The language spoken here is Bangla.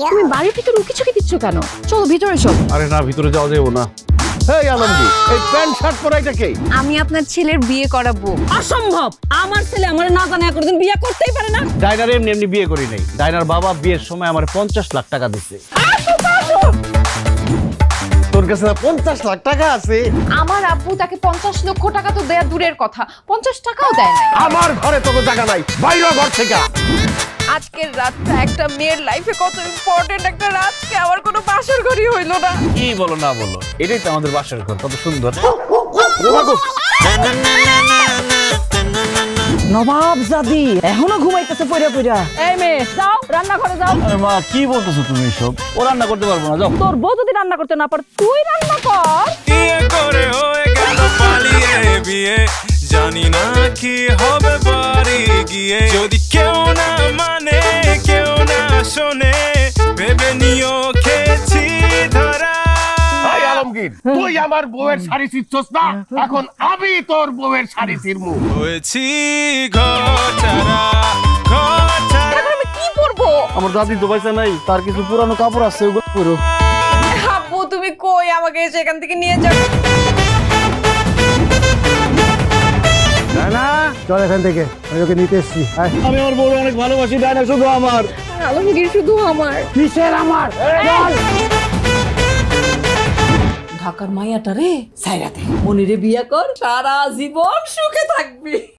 তুমি বাড়ির ভিতরে উকি চুকি দিচ্ছ কেন? চলো ভিতরে চলো। আরে না, ভিতরে যাওয়া যাবে না। এই আলমগীর, এই প্যান্ট শার্ট পরা এটা কে? আমি আপনার ছেলের বিয়ে করাবো। অসম্ভব, আমার ছেলে আমার না জানা কোনদিন বিয়ে করতেই পারে না। ডাইনার এমনি এমনি বিয়ে করি নাই। ডাইনার বাবা বিয়ের সময় আমার 50 লাখ টাকা দিচ্ছে। তোর কাছে 50 লাখ টাকা আছে? আমার আব্বু তাকে 50 লক্ষ টাকা তো দেয়া দূরের কথা, 50 টাকাও দেয় না। আমার ঘরে তোকে টাকা নাই, বাইরে ঘর থেকে। আজকের রাতটা একটা মেয়ের লাইফে কত ইম্পর্টেন্ট একটা রাত, আমার কোনো বাসর ঘরই হইলো না। কি বলো না বলো, এটাই তো আমাদের বাসার ঘর, কত সুন্দর। নবাব জাদি এখনো ঘুমাইতেছে পয়রা পয়রা। এই মেয়ে যাও রান্না ঘরে যাও। আরে মা, কি বলতেছো তুমি এসব? ও রান্না করতে পারবো না, যাও। তোর বউ যদি রান্না করতে না পারে তুই রান্না কর। বিয়ে করে হয়ে গেল পালিয়ে বিয়ে, জানি না কি হবে বাড়ি গিয়ে। যদি কেউ না মানে কেউ না শোনে, ভেবে নিও খেয়েছি ধরা। এই আলমগীর, তুই আমার বউয়ের শাড়ি ছিঁড়ছস না, এখন আমি তোর বউয়ের শাড়ি ছিঁড়বো। হয়েছি ঘটারা ঘটারা। আমি কি করবো? আমার দাদি তো পয়সা নাই, তার কিছু পুরানো কাপড় আছে, ওগুলো পরো। আব্বু তুমি কই, আমাকে সেখান থেকে নিয়ে যাও। না, চল এখান থেকে, আমি ওকে নিতে এসছি। আমি আমার বউকে অনেক ভালোবাসি, ডাইনা শুধু আমার। আলমগীর শুধু আমার। কিসের আমার? ঢাকার মাইয়াটা রে সাইরাতে মনিরে বিয়ে কর, সারা জীবন সুখে থাকবি।